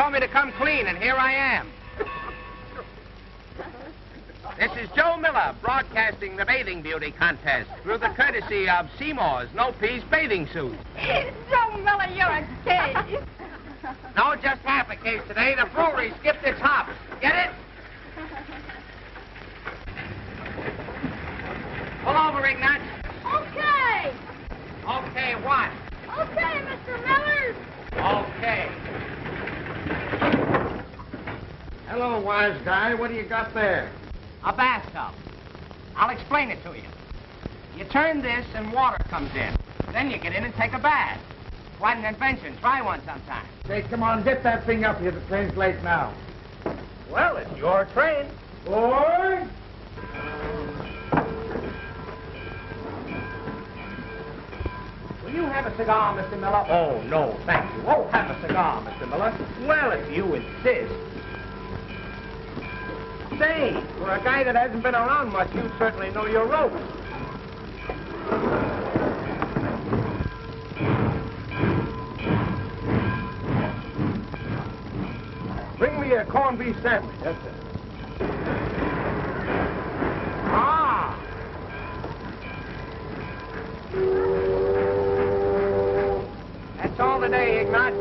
told me to come clean, and here I am. This is Joe Miller, broadcasting the Bathing Beauty Contest through the courtesy of Seymour's No-Piece Bathing Suit. Joe Miller, you're a case. No, just half a case today. The brewery skipped its hops. Get it? Pull over, Ignat. Okay. Okay, what? Okay, Mr. Miller. Okay. Hello, wise guy. What do you got there? A bathtub. I'll explain it to you. You turn this and water comes in. Then you get in and take a bath. Quite an invention. Try one sometime. Say, come on, get that thing up here. The train's late now. Well, it's your train. Boy! Will you have a cigar, Mr. Miller? Oh, no, thank you. Oh, have a cigar, Mr. Miller. Well, if you insist. Say, for a guy that hasn't been around much, you certainly know your ropes. Bring me a corned beef sandwich. Yes, sir. Ah! That's all today, Ignat.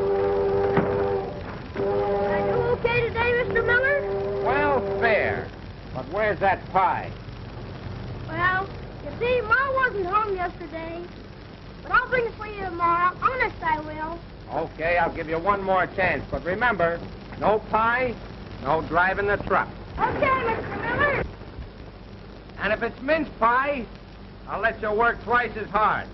Are you okay today, Mr. Miller? Well, fair. But where's that pie? Well, you see, Ma wasn't home yesterday. But I'll bring it for you tomorrow. Honest, I will. Okay, I'll give you one more chance. But remember, no pie, no driving the truck. Okay, Mr. Miller. And if it's mince pie, I'll let you work twice as hard.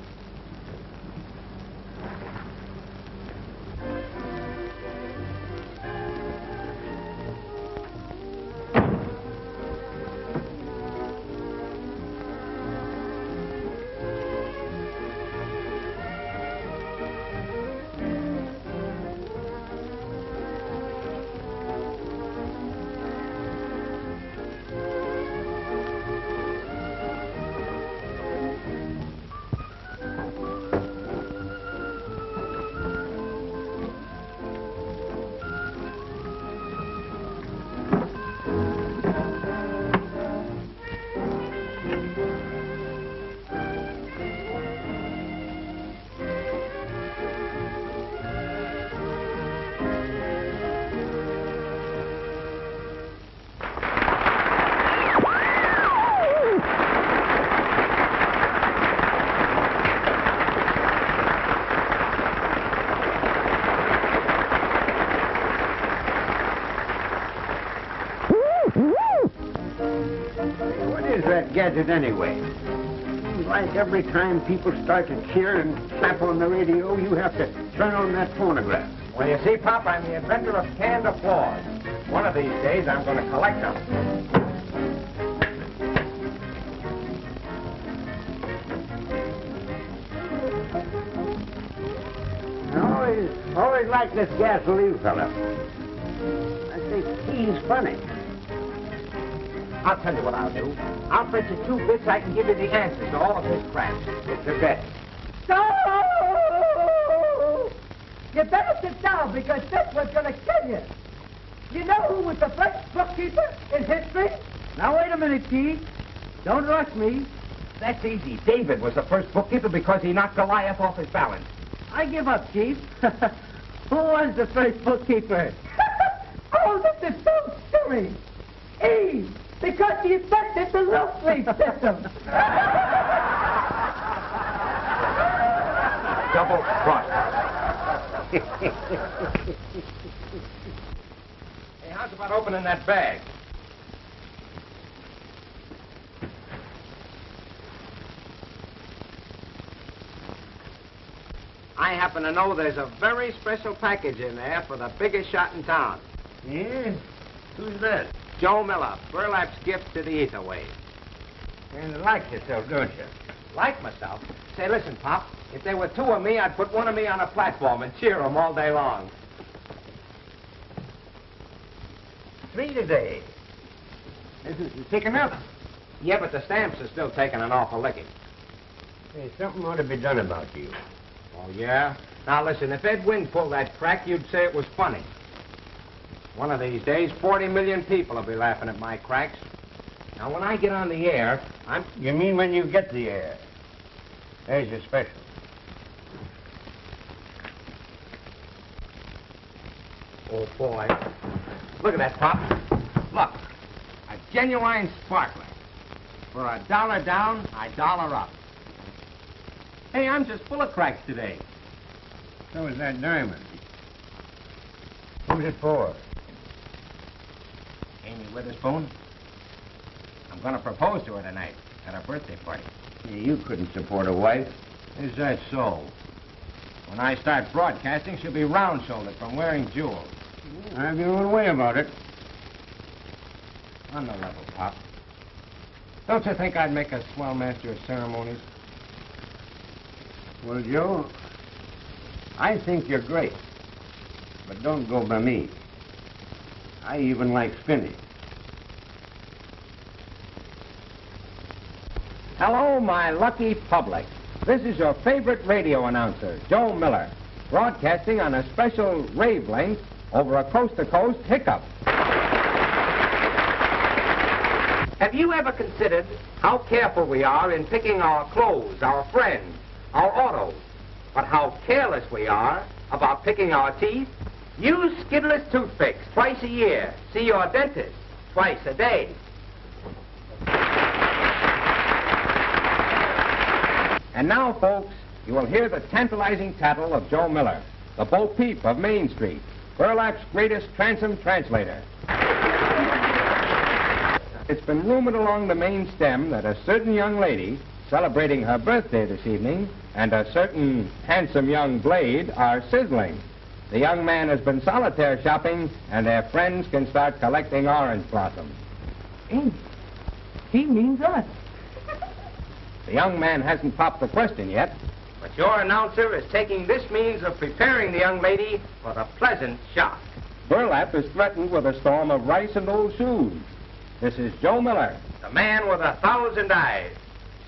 Gadget anyway. Seems like every time people start to cheer and clap on the radio, you have to turn on that phonograph. Well, you see, Pop, I'm the inventor of canned applause. One of these days, I'm going to collect them. I always liked this gasoline fella. I think he's funny. I'll tell you what I'll do. I'll print you 2 bits I can give you the answers to all of his crap. It's a bet. No! You better sit down because this was going to kill you. You know who was the first bookkeeper in history? Now, wait a minute, Chief. Don't rush me. That's easy. David was the first bookkeeper because he knocked Goliath off his balance. I give up, Chief. Who was the first bookkeeper? Oh, this is so silly. Eve, because he invented the loop-leaf system. Double cross. Hey, how's about opening that bag? I happen to know there's a very special package in there for the biggest shot in town. Yeah? Who's that? Joe Miller, Burlap's gift to the ether wave. And like yourself, don't you? Like myself? Say, listen, Pop. If there were 2 of me, I'd put one of me on a platform and cheer 'em all day long. 3 today. This is picking up. Yeah, but the stamps are still taking an awful licking. Hey, something ought to be done about you. Oh, yeah? Now, listen, if Ed Wynn pulled that crack, you'd say it was funny. One of these days, 40 million people will be laughing at my cracks. Now, when I get on the air, I'm... You mean when you get the air? There's your special. Oh, boy. Look at that, Pop. Look. A genuine sparkler. For $1 down, $1 up. Hey, I'm just full of cracks today. So is that diamond. Who's it for? Amy Witherspoon. I'm going to propose to her tonight at her birthday party. You couldn't support a wife. Is that so? When I start broadcasting, she'll be round-shouldered from wearing jewels. Have your own way about it. On the level, Pop. Don't you think I'd make a swell master of ceremonies? Well, Joe, I think you're great. But don't go by me. I even like spinning. Hello, my lucky public. This is your favorite radio announcer, Joe Miller, broadcasting on a special rave length over a coast-to-coast hiccup. Have you ever considered how careful we are in picking our clothes, our friends, our autos, but how careless we are about picking our teeth? Use skidless toothpicks twice a year. See your dentist twice a day. And now, folks, you will hear the tantalizing tattle of Joe Miller, the Bo Peep of Main Street, burlap's greatest transom translator. It's been rumored along the main stem that a certain young lady celebrating her birthday this evening and a certain handsome young blade are sizzling. The young man has been solitaire shopping, and their friends can start collecting orange blossoms. Amy, he means us. The young man hasn't popped the question yet, but your announcer is taking this means of preparing the young lady for the pleasant shock. Burlap is threatened with a storm of rice and old shoes. This is Joe Miller, the man with 1,000 eyes,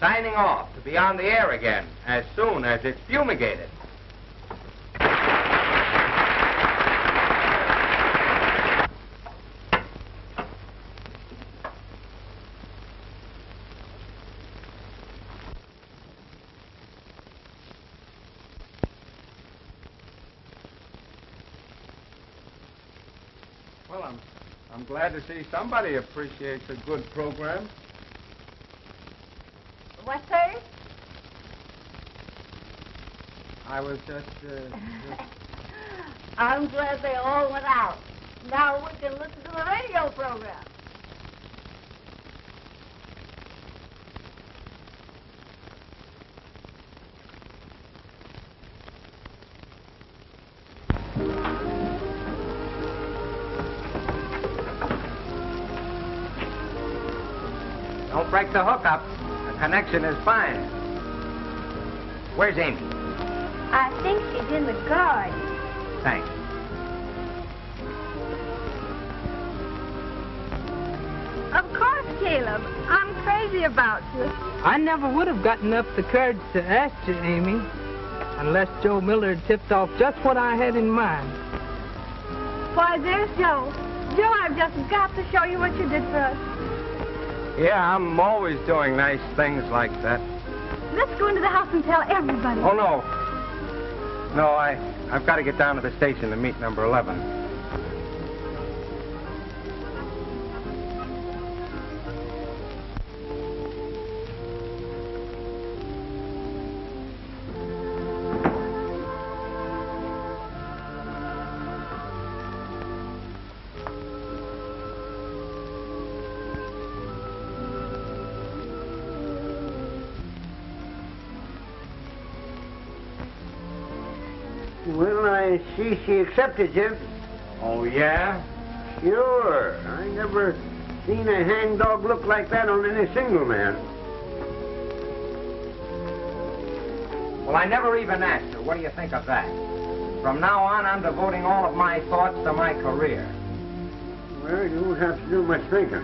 signing off to be on the air again as soon as it's fumigated. Well, I'm glad to see somebody appreciates a good program. What, sir? I was just I'm glad they all went out. Now we can listen to the radio program. Don't break the hookup. The connection is fine. Where's Amy? I think she's in the garden. Thanks. Of course, Caleb. I'm crazy about you. I never would have gotten up the courage to ask you, Amy, unless Joe Miller had tipped off just what I had in mind. Why, there's Joe. Joe, I've just got to show you what you did for us. Yeah, I'm always doing nice things like that. Let's go into the house and tell everybody. Oh, no. No, I've got to get down to the station to meet number 11. Well, I see she accepted you. Oh, yeah? Sure. I never seen a hangdog look like that on any single man. Well, I never even asked her. What do you think of that? From now on, I'm devoting all of my thoughts to my career. Well, you won't have to do much thinking.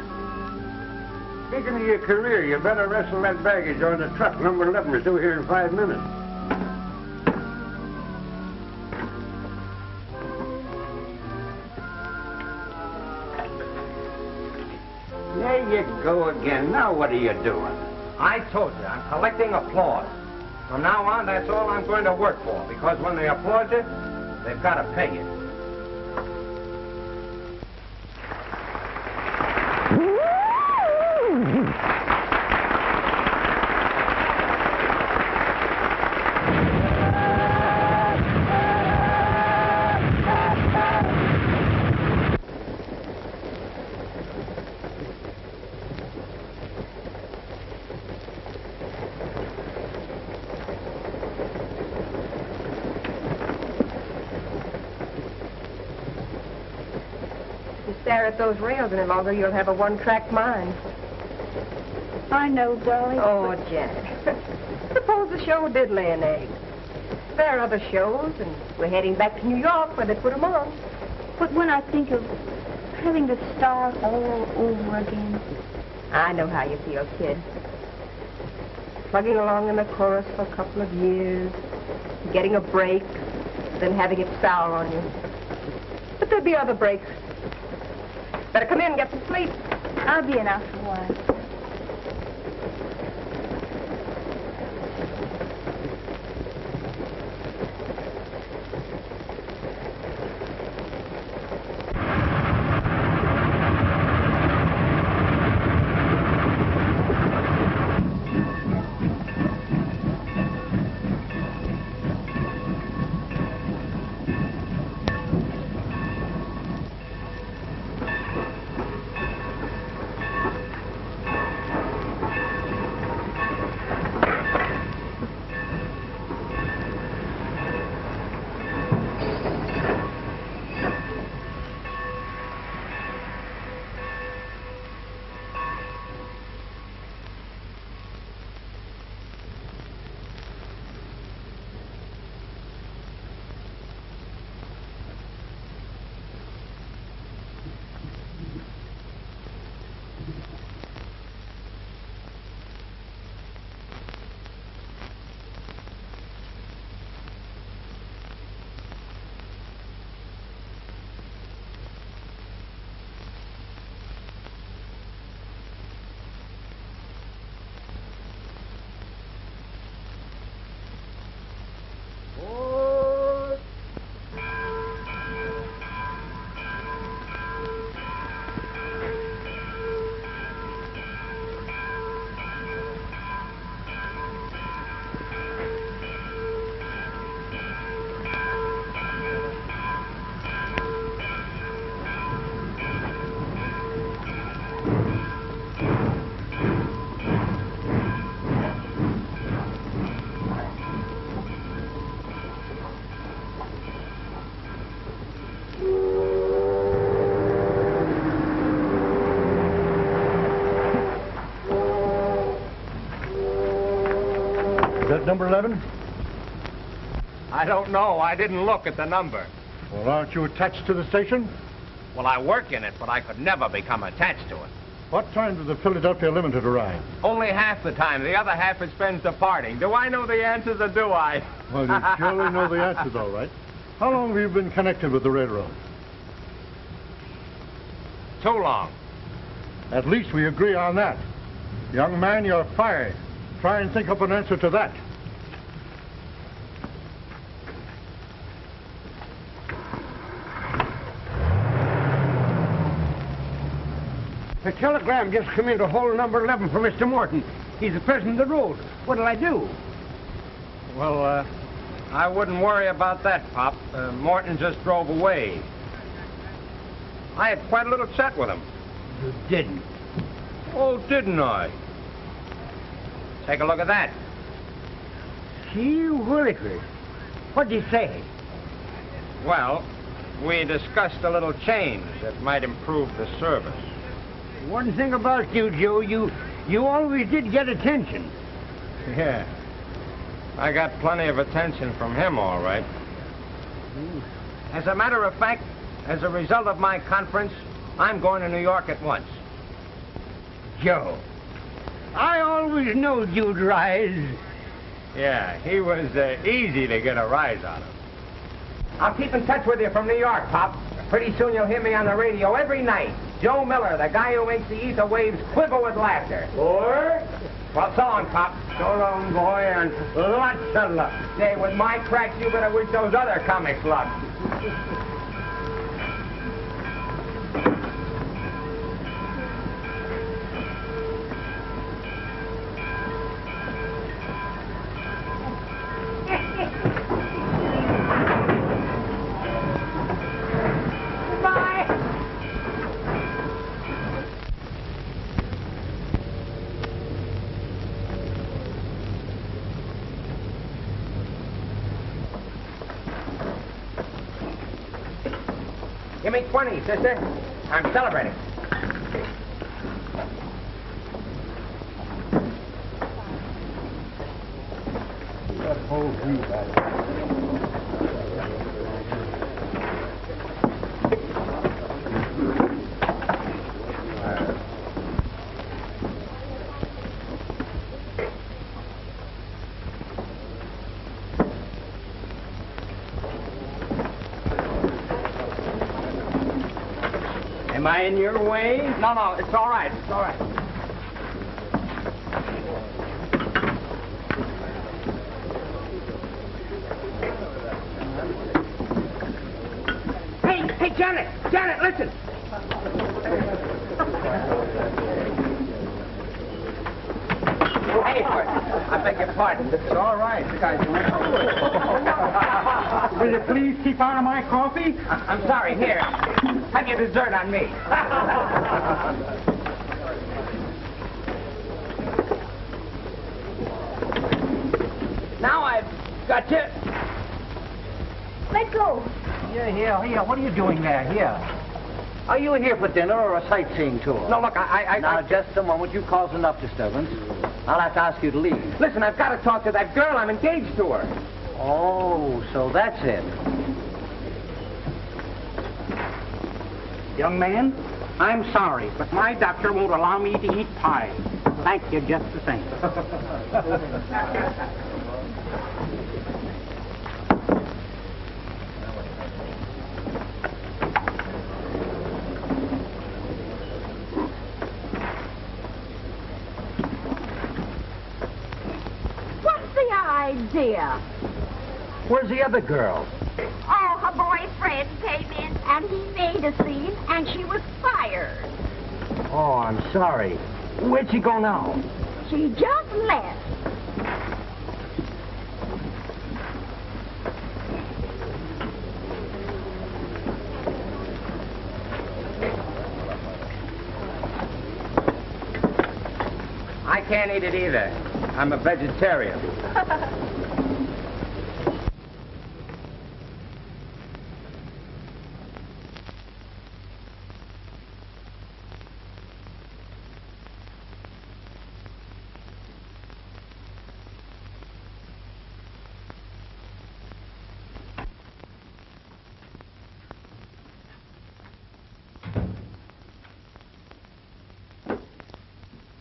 Speaking of your career, you better wrestle that baggage on the truck. Number 11 is due here in 5 minutes. There you go again. Now what are you doing? I told you, I'm collecting applause. From now on, that's all I'm going to work for, because when they applaud you, they've got to pay you. Stare at those rails any longer, you'll have a one-track mind. I know, darling. Oh, Janet. Suppose the show did lay an egg. There are other shows, and we're heading back to New York where they put them on. But when I think of having to start all over again. I know how you feel, kid. Plugging along in the chorus for a couple of years, getting a break, then having it sour on you. But there'll be other breaks. Better come in and get some sleep. I'll be in after a while. Number 11? I don't know. I didn't look at the number. Well, aren't you attached to the station? Well, I work in it, but I could never become attached to it. What time did the Philadelphia Limited arrive? Only half the time. The other half it spends departing. Do I know the answers or do I? Well, you surely know the answers, all right. How long have you been connected with the railroad? Too long. At least we agree on that. Young man, you're fired. Try and think up an answer to that. A telegram just come in to hold number 11 for Mr. Morton. He's the president of the road. What'll I do? Well, I wouldn't worry about that, Pop. Morton just drove away. I had quite a little chat with him. You didn't. Oh, didn't I? Take a look at that. Gee willikers. What'd you say? Well, we discussed a little change that might improve the service. One thing about you, Joe, you always did get attention. Yeah. I got plenty of attention from him, all right. As a matter of fact, as a result of my conference, I'm going to New York at once. Joe, I always knowed you'd rise. Yeah, he was easy to get a rise out of. I'll keep in touch with you from New York, Pop. Pretty soon you'll hear me on the radio every night. Joe Miller, the guy who makes the ether waves quiver with laughter. Or? Well, so long, Pop. So long, boy, and lots of luck. Say, with my cracks, you better wish those other comics luck. Give me 20, sister. I'm celebrating. That whole view back. Am I in your way? No, it's all right. It's all right. Hey, Janet! Janet, listen! Hey, I beg your pardon. It's all right. The guy's Will you please keep out of my coffee? I'm sorry. Here, have your dessert on me. Now I've got you. Let go. Here. What are you doing there? Here. Are you here for dinner or a sightseeing tour? No, look, Now, just a moment. You've caused enough disturbance. I'll have to ask you to leave. Listen, I've got to talk to that girl. I'm engaged to her. Oh, so that's it. Young man, I'm sorry, but my doctor won't allow me to eat pie. Thank you just the same. What's the idea? Where's the other girl? Oh, her boyfriend came in and he made a scene and she was fired. Oh, I'm sorry. Where'd she go now? She just left. I can't eat it either. I'm a vegetarian.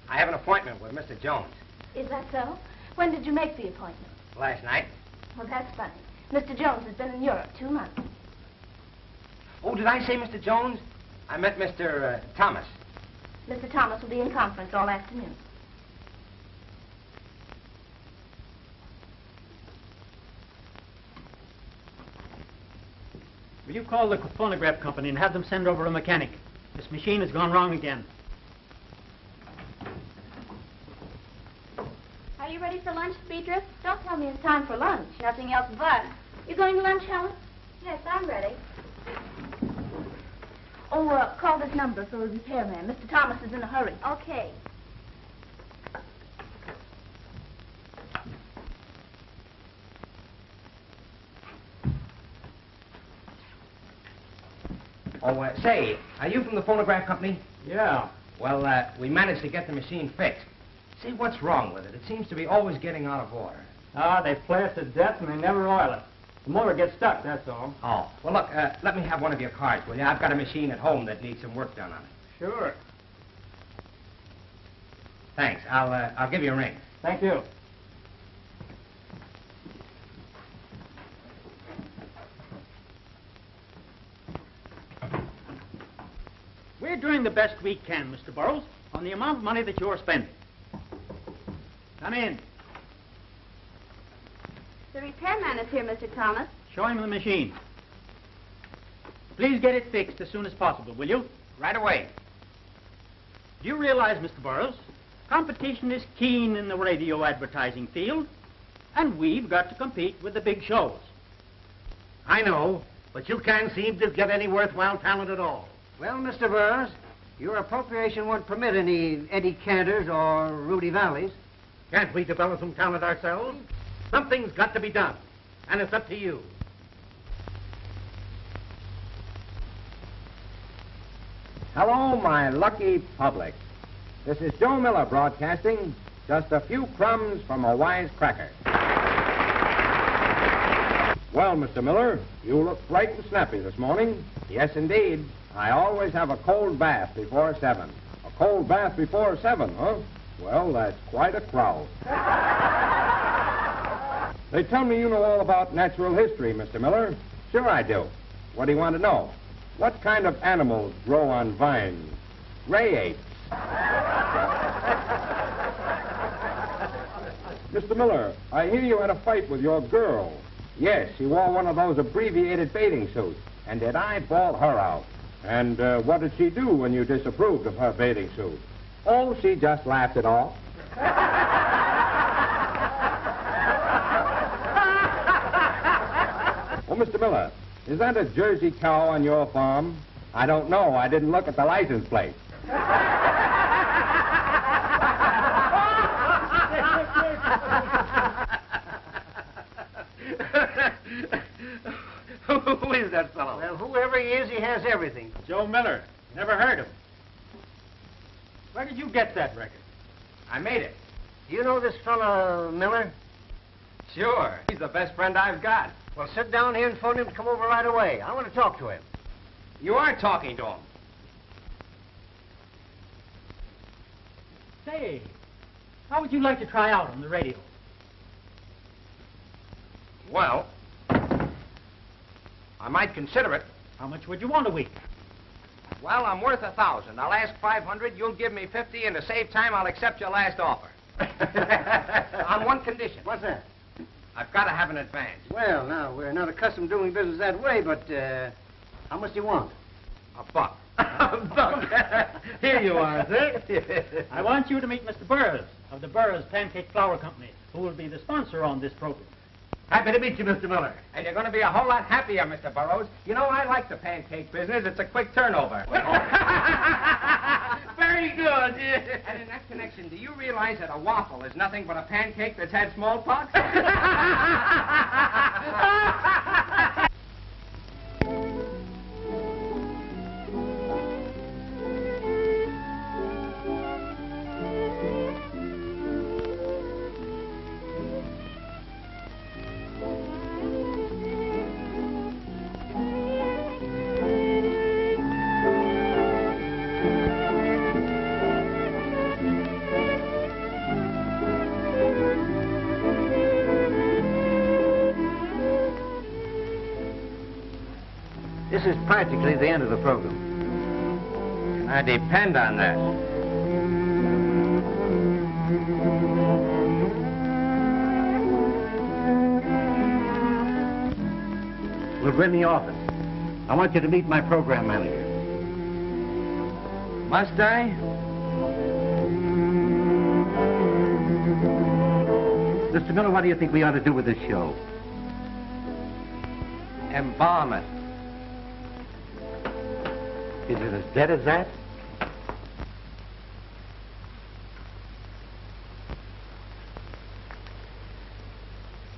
I have an appointment with Mr. Jones. Is that so? When did you make the appointment? Last night. Well, that's funny. Mr. Jones has been in Europe 2 months. Oh, did I say Mr. Jones? I met Mr. Thomas. Mr. Thomas will be in conference all afternoon. Will you call the phonograph company and have them send over a mechanic? This machine has gone wrong again. Are you ready for lunch, Speedrift? Don't tell me it's time for lunch. Nothing else but. You going to lunch, Helen? Yes, I'm ready. Oh, call this number for a repairman. Mr. Thomas is in a hurry. Okay. Oh, say, are you from the phonograph company? Yeah. Well, we managed to get the machine fixed. See, what's wrong with it? It seems to be always getting out of order. Ah, they play it to death and they never oil it. The motor gets stuck, that's all. Oh, well, look, let me have one of your cards, will you? I've got a machine at home that needs some work done on it. Sure. Thanks. I'll give you a ring. Thank you. We're doing the best we can, Mr. Burroughs, on the amount of money that you're spending. Come in. The repairman is here, Mr. Thomas. Show him the machine. Please get it fixed as soon as possible, will you? Right away. Do you realize, Mr. Burroughs, competition is keen in the radio advertising field, and we've got to compete with the big shows. I know, but you can't seem to get any worthwhile talent at all. Well, Mr. Burroughs, your appropriation won't permit any Eddie Cantors or Rudy Valleys. Can't we develop some talent ourselves? Something's got to be done, and it's up to you. Hello, my lucky public. This is Joe Miller broadcasting just a few crumbs from a wise cracker. Well, Mr. Miller, you look bright and snappy this morning. Yes, indeed. I always have a cold bath before 7. A cold bath before 7, huh? Well, that's quite a crowd. They tell me you know all about natural history, Mr. Miller. Sure I do. What do you want to know? What kind of animals grow on vines? Gray apes. Mr. Miller, I hear you had a fight with your girl. Yes, she wore one of those abbreviated bathing suits. And did I bawl her out? And what did she do when you disapproved of her bathing suit? Oh, she just laughed it off. Oh, Mr. Miller, is that a Jersey cow on your farm? I don't know. I didn't look at the license plate. Who is that fellow? Well, whoever he is, he has everything. Joe Miller. Never heard of him. Where did you get that record? I made it. Do you know this fellow, Miller? Sure. He's the best friend I've got. Well, sit down here and phone him to come over right away. I want to talk to him. You are talking to him. Say, how would you like to try out on the radio? Well, I might consider it. How much would you want a week? Well, I'm worth 1,000. I'll ask 500. You'll give me 50, and to save time, I'll accept your last offer. On one condition. What's that? I've got to have an advance. Well, now, we're not accustomed to doing business that way, but how much do you want? $1. Buck. Here you are, sir. I want you to meet Mr. Burroughs of the Burroughs Pancake Flour Company, who will be the sponsor on this program. Happy to meet you, Mr. Miller. And you're going to be a whole lot happier, Mr. Burroughs. You know, I like the pancake business. It's a quick turnover. Very good. And in that connection, do you realize that a waffle is nothing but a pancake that's had smallpox? This is practically the end of the program. I depend on that. We're in the office. I want you to meet my program manager. Must I? Mr. Miller, what do you think we ought to do with this show? Embalm it. Is it as dead as that?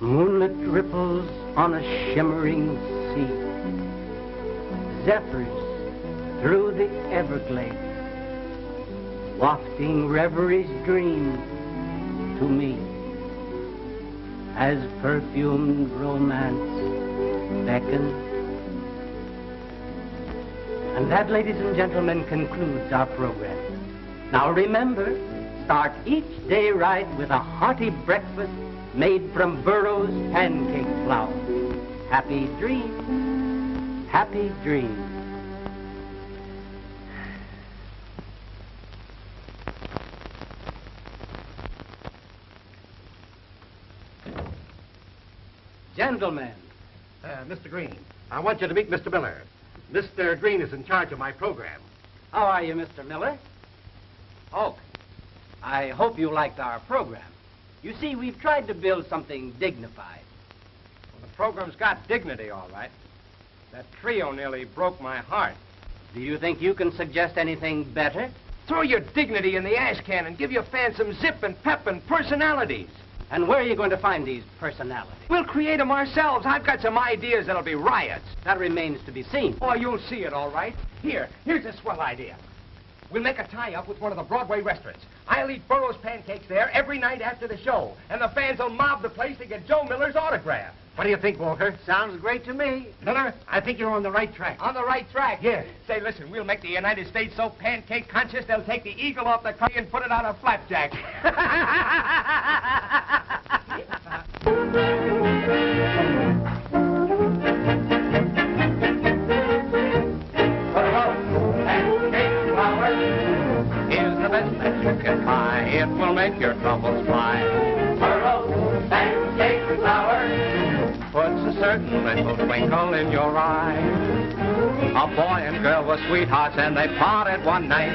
Moonlit ripples on a shimmering sea, zephyrs through the Everglades, wafting reverie's dream to me, as perfumed romance beckons. And that, ladies and gentlemen, concludes our program. Now remember, start each day right with a hearty breakfast made from Burroughs pancake flour. Happy dreams, happy dreams. Gentlemen. Mr. Green, I want you to meet Mr. Miller. Mr. Green is in charge of my program. How are you, Mr. Miller? Oh, I hope you liked our program. You see, we've tried to build something dignified. Well, the program's got dignity, all right. That trio nearly broke my heart. Do you think you can suggest anything better? Throw your dignity in the ash can and give your fans some zip and pep and personalities. And where are you going to find these personalities? We'll create them ourselves. I've got some ideas that'll be riots. That remains to be seen. Oh, you'll see it, all right. Here's a swell idea. We'll make a tie-up with one of the Broadway restaurants. I'll eat Burroughs pancakes there every night after the show, and the fans will mob the place to get Joe Miller's autograph. What do you think, Walter? Sounds great to me. Miller, I think you're on the right track. On the right track? Yes. Say, listen, we'll make the United States so pancake conscious they'll take the eagle off the curry and put it on a flapjack. Here's the best that you can buy. It will make your troubles fly. Burroughs pancake flour puts a certain little twinkle in your eye. A boy and girl were sweethearts and they parted one night.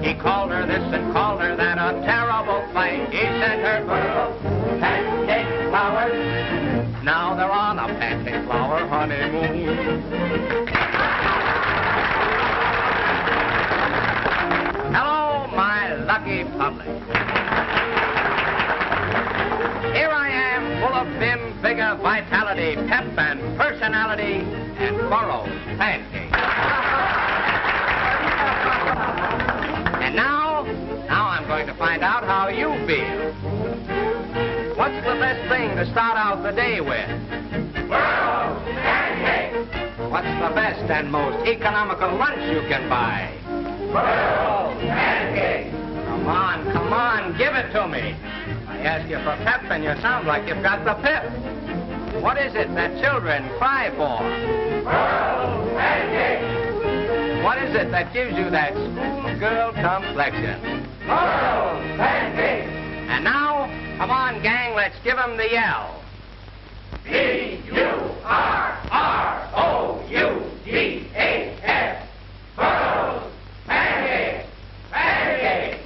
He called her this and called her that, a terrible fight. He sent her Burroughs pancake flour. Now they're on a pancake flour honeymoon. Hello, my lucky public. Here I am, full of vim, vigor, vitality, pep, and personality, and Burroughs pancakes. And now I'm going to find out how you feel. What's the best thing to start out the day with? Burroughs pancakes. What's the best and most economical lunch you can buy? Burroughs pancakes. Come on, give it to me. I ask you for pep and you sound like you've got the pip. What is it that children cry for? Burroughs pancakes. What is it that gives you that schoolgirl complexion? Burroughs pancakes. And now, come on, gang, let's give 'em the yell. B-U-R-R-O-U-G-A-S. Burroughs pancakes. Pancakes.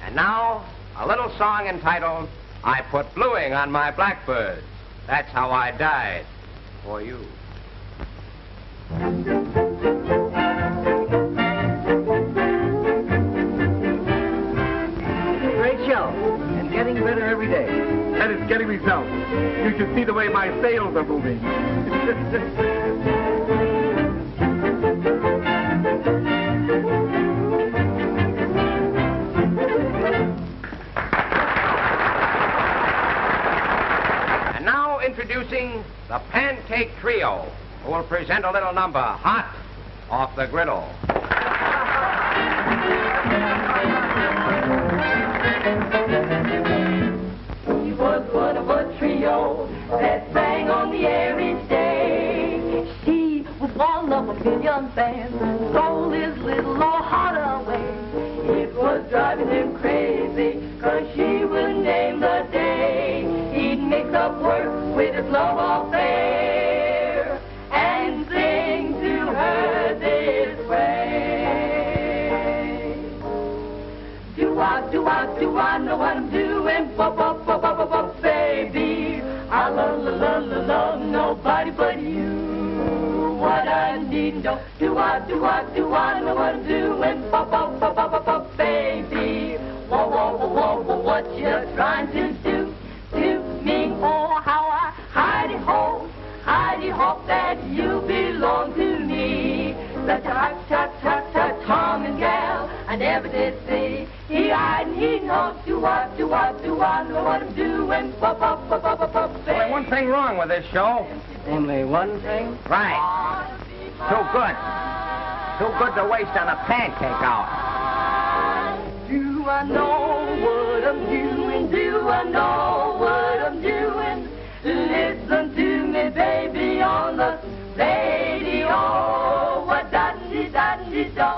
And now, a little song entitled, I Put Bluing on My Blackbird. That's how I died. For you. Great show. And getting better every day. And it's getting results. You should see the way my sales are moving. And now introducing the Pancake Trio, who will present a little number, Hot Off the Griddle. He was one of a trio that sang on the air each day. She was one of a million fans, stole his little old heart away. It was driving him crazy, 'cause she would name the day. He'd mix up work with his love affair and sing to her this way. Do I know what I'm doing? Baby, I love nobody but you. What I need, do I know what I'm doing? Baby, what you're trying to do to me? Oh, how I hidey hope that you belong to me. Such a hot, charming gal I never did see. He eyed and he knows, do I know what I'm doing? Only one thing wrong with this show. Only one thing? Right. Too good. Too good to waste on a pancake hour. Do I know what I'm doing? Do I know what I'm doing? Listen to me, baby, on the radio. What-da-dee-da-dee-do?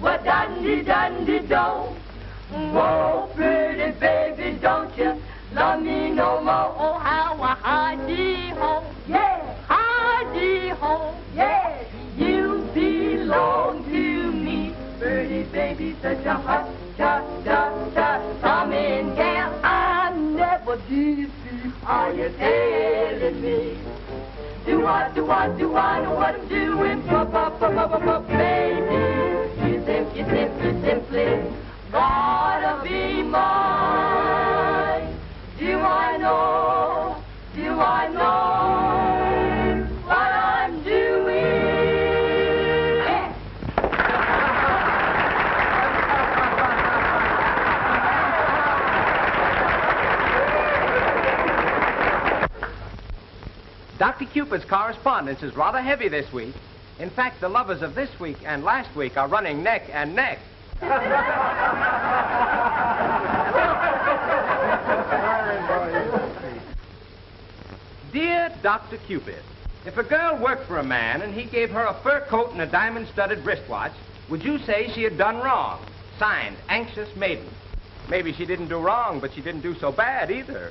What-da-dee-da-dee-do? Whoa, pretty baby, don't you love me no more? Oh, how I hi-dee-ho, yeah, hi-dee-ho, yeah. You belong to me, pretty baby, such a hot, coming gal. I never did see. Are you telling me? Do I know what I'm doing? Baby, you simply gotta be mine. Do I know what I'm doing? Dr. Cupid's correspondence is rather heavy this week. In fact, the lovers of this week and last week are running neck and neck. Dear Dr. Cupid, if a girl worked for a man and he gave her a fur coat and a diamond-studded wristwatch, would you say she had done wrong? Signed, Anxious Maiden. Maybe she didn't do wrong, but she didn't do so bad either.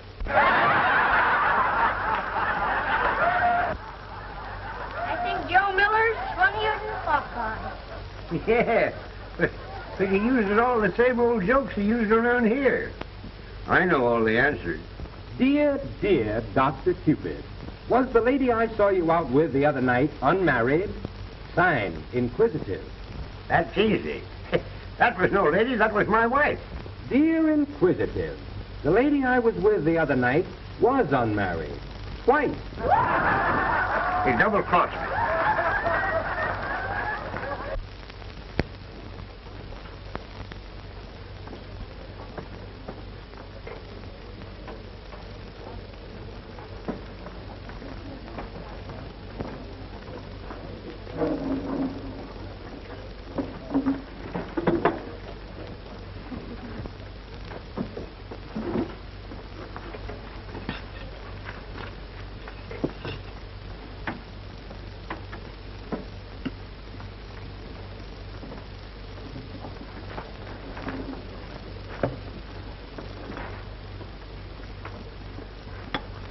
I think Joe Miller's funnier than Popeye. Yeah, but he uses all the same old jokes he used around here. I know all the answers. Dear, dear Dr. Cupid, was the lady I saw you out with the other night unmarried? Signed, Inquisitive. That's easy. That was no lady, that was my wife. Dear Inquisitive, the lady I was with the other night was unmarried. Twice. He double-crossed me.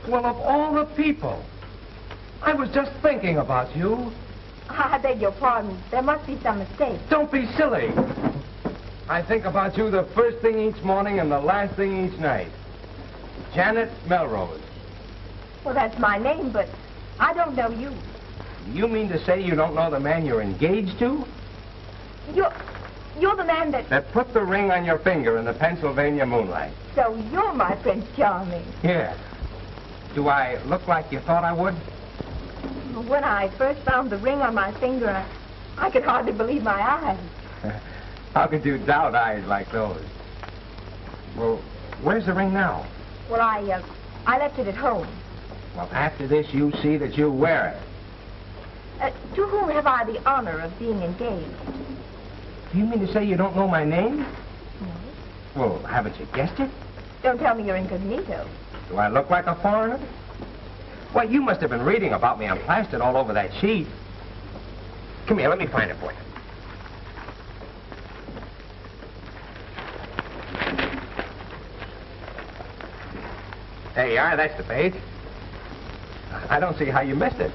Well, of all the people, I was just thinking about you. I beg your pardon. There must be some mistake. Don't be silly. I think about you the first thing each morning and the last thing each night. Janet Melrose. Well, that's my name, but I don't know you. You mean to say you don't know the man you're engaged to? You're the man that... That put the ring on your finger in the Pennsylvania moonlight. So you're my Prince Charming. Yeah. Do I look like you thought I would? When I first found the ring on my finger, I could hardly believe my eyes. How could you doubt eyes like those? Well, where's the ring now? Well, I left it at home. Well, after this, you see that you wear it. To whom have I the honor of being engaged? Do you mean to say you don't know my name? No. Well, haven't you guessed it? Don't tell me you're incognito. Do I look like a foreigner? Why, you must have been reading about me. I'm plastered all over that sheet. Come here, let me find it for you. There you are, that's the page. I don't see how you missed it.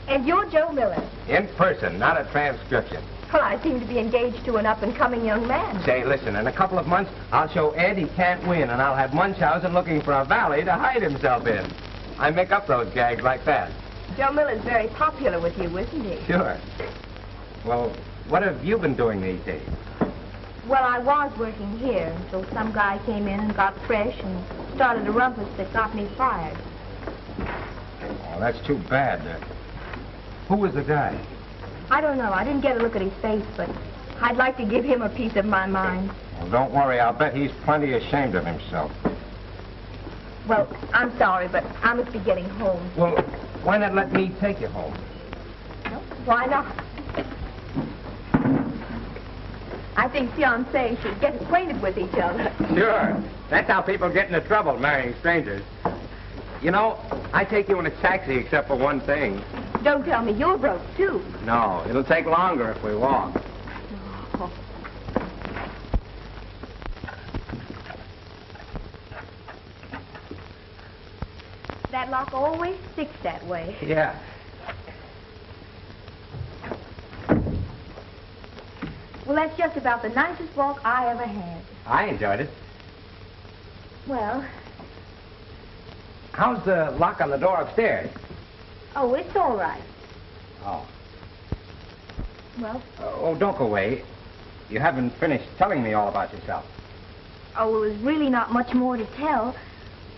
And you're Joe Miller. In person, not a transcription. Well, I seem to be engaged to an up-and-coming young man. Say, listen, in a couple of months, I'll show Ed he can't win, and I'll have Munchausen looking for a valley to hide himself in. I make up those gags like that. Joe Miller's very popular with you, isn't he? Sure. Well, what have you been doing these days? Well, I was working here until some guy came in and got fresh and started a rumpus that got me fired. Oh, that's too bad. Who was the guy? I don't know. I didn't get a look at his face, but I'd like to give him a piece of my mind. Well, don't worry. I'll bet he's plenty ashamed of himself. Well, I'm sorry, but I must be getting home. Well, why not let me take you home? No, why not? I think fiancés should get acquainted with each other. Sure. That's how people get into trouble, marrying strangers. You know, I take you in a taxi except for one thing. Don't tell me you're broke, too. No, it'll take longer if we walk. Oh. That lock always sticks that way. Yeah. Well, that's just about the nicest walk I ever had. I enjoyed it. Well, How's the lock on the door upstairs? oh, it's all right. Oh. Well, Oh, don't go away. You haven't finished telling me all about yourself. oh, well, there's really not much more to tell.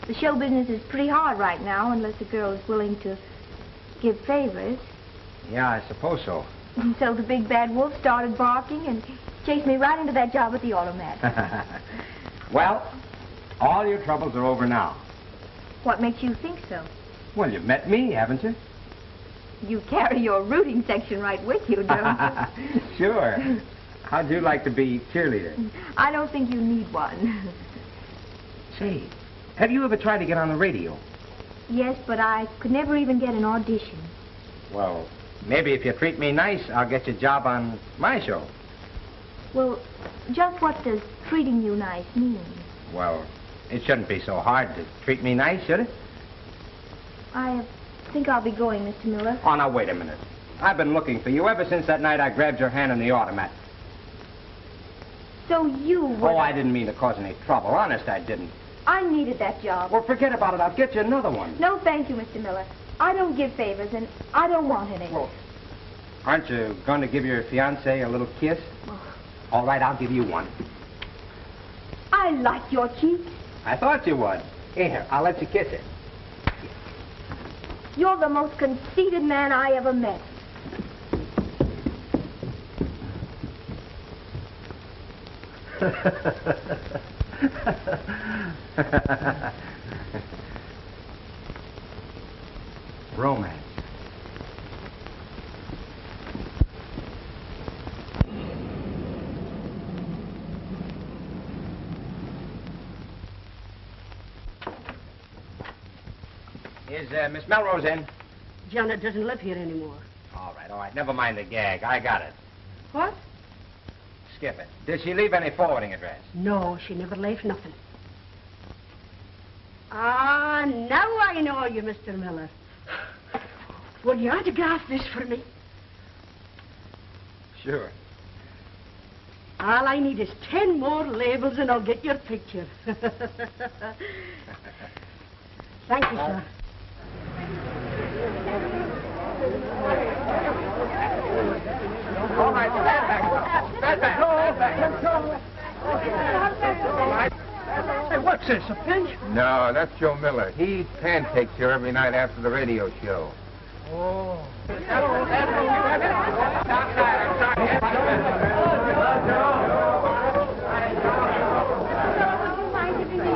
The show business is pretty hard right now, unless a girl is willing to give favors. Yeah, I suppose so. And so the big bad wolf started barking and chased me right into that job at the automat. Well, all your troubles are over now. What makes you think so? Well, you've met me, haven't you? You carry your rooting section right with you, don't you? Sure. How'd you like to be cheerleader? I don't think you need one. Say, have you ever tried to get on the radio? Yes, but I could never even get an audition. Well, maybe if you treat me nice, I'll get you a job on my show. Well, just what does treating you nice mean? Well, it shouldn't be so hard to treat me nice, should it? I think I'll be going, Mr. Miller. Oh, now, wait a minute. I've been looking for you ever since that night I grabbed your hand in the automat. So you were... Oh, I didn't mean to cause any trouble. Honest, I didn't. I needed that job. Well, forget about it. I'll get you another one. No, thank you, Mr. Miller. I don't give favors, and I don't want any. Well, aren't you going to give your fiancé a little kiss? All right, I'll give you one. I like your cheeks. I thought you would. Here, I'll let you kiss it. You're the most conceited man I ever met. Romance. Is Miss Melrose in? Janet doesn't live here anymore. All right. Never mind the gag. I got it. What? Skip it. Did she leave any forwarding address? No, she never left nothing. Ah, now I know you, Mr. Miller. Will you autograph this for me? Sure. All I need is 10 more labels and I'll get your picture. Thank you, sir. All right, stand back. Stand back. Hey, what's this, a pinch? No, that's Joe Miller. He eats pancakes here every night after the radio show. Oh.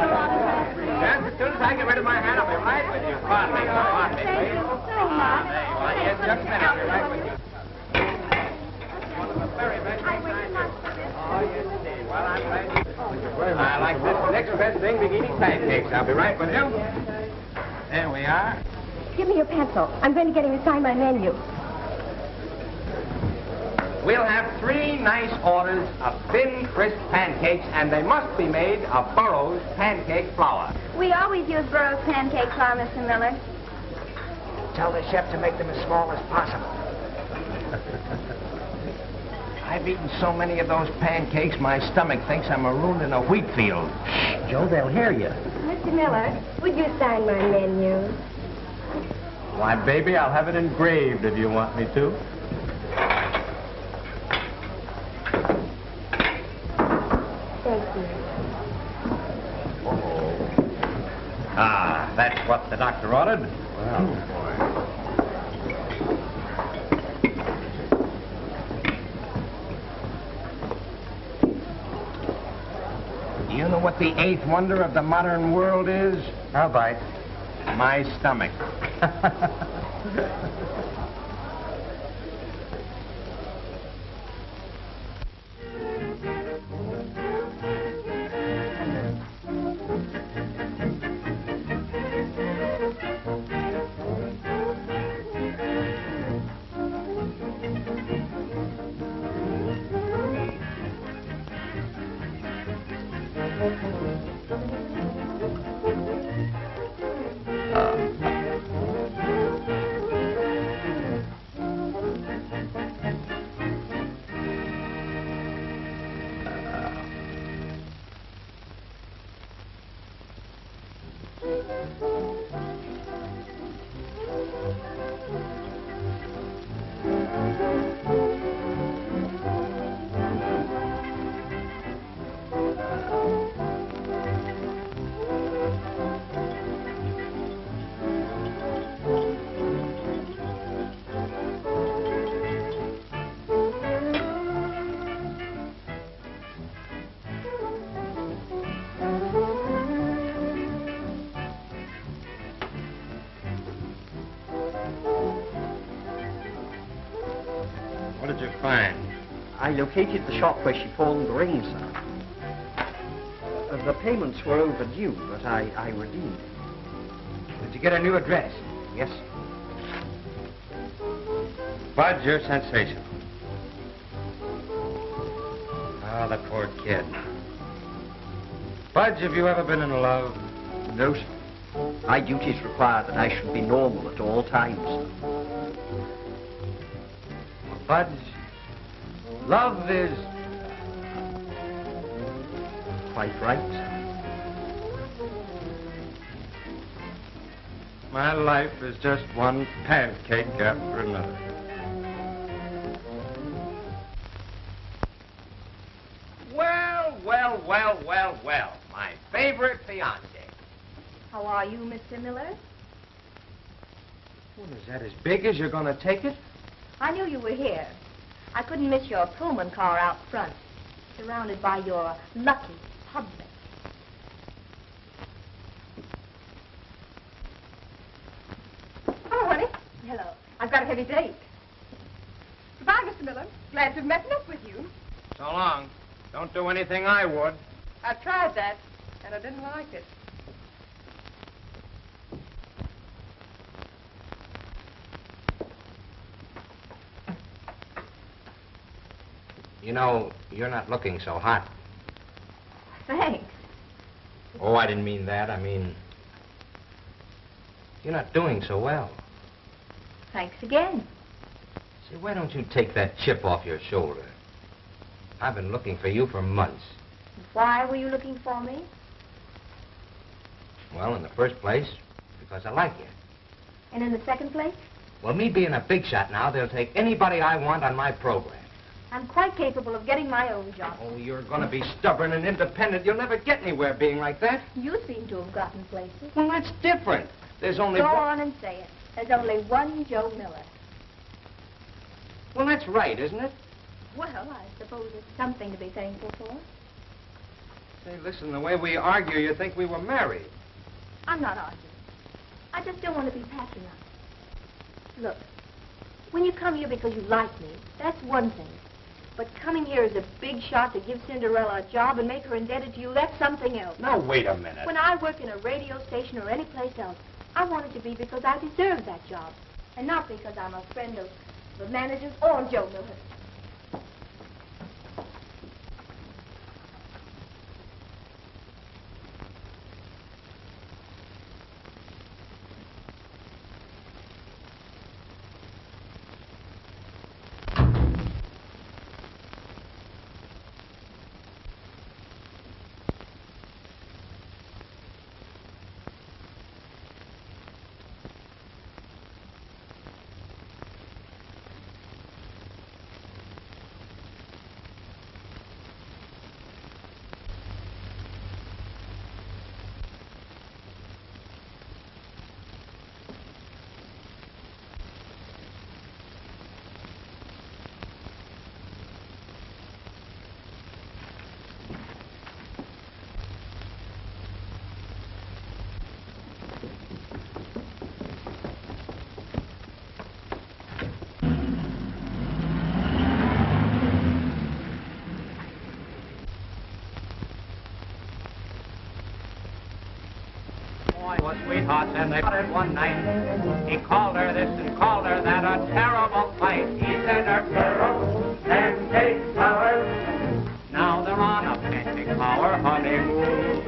As soon as I get rid of my hand, I'll be right with you. Pardon me. Thank you so much. Yes, just a minute. I'll be right with you. I like this next best thing, bikini pancakes. I'll be right with you. There we are. Give me your pencil. I'm going to get him to sign my menu. We'll have 3 nice orders of thin, crisp pancakes, and they must be made of Burroughs pancake flour. We always use Burroughs pancake flour, Mr. Miller. Tell the chef to make them as small as possible. I've eaten so many of those pancakes, my stomach thinks I'm marooned in a wheat field. Shh, Joe, they'll hear you. Mr. Miller, would you sign my menu? Why, baby, I'll have it engraved if you want me to. Thank you. Ah, that's what the doctor ordered. Well, boy. You know what the 8th wonder of the modern world is? I'll bite. My stomach. What did you find? I located the shop where she pawned the ring, sir. The payments were overdue, but I redeemed. Did you get a new address? Yes. Bud, you're sensational. Oh, the poor kid. Budge, have you ever been in love? No, sir. My duties require that I should be normal at all times, sir. Budge, love is... Quite right, sir. My life is just one pancake after another. Well, my favorite fiancé. How are you, Mr. Miller? Well, is that as big as you're going to take it? I knew you were here. I couldn't miss your Pullman car out front, surrounded by your lucky public. Oh, honey. Hello. I've got a heavy date. Goodbye, Mr. Miller. Glad to have met up with you. So long. Don't do anything I would. I tried that, and I didn't like it. You know, you're not looking so hot. Thanks. Oh, I didn't mean that. I mean, you're not doing so well. Thanks again. See, why don't you take that chip off your shoulder? I've been looking for you for months. Why were you looking for me? Well, in the first place, because I like you. And in the second place? Well, me being a big shot now, they'll take anybody I want on my program. I'm quite capable of getting my own job. Oh, you're going to be stubborn and independent. You'll never get anywhere being like that. You seem to have gotten places. Well, that's different. There's only Go one... on and say it. There's only one Joe Miller. Well, that's right, isn't it? Well, I suppose it's something to be thankful for. Say, listen, the way we argue, you think we were married. I'm not arguing. I just don't want to be patronized. Look, when you come here because you like me, that's one thing. But coming here as a big shot to give Cinderella a job and make her indebted to you, that's something else. Now, wait a minute. When I work in a radio station or any place else, I want it to be because I deserve that job, and not because I'm a friend of the managers or Joe Miller. Sweethearts, and they started one night. He called her this and called her that, a terrible fight. He said her girl and take power. Now they're on a pancake power honeymoon.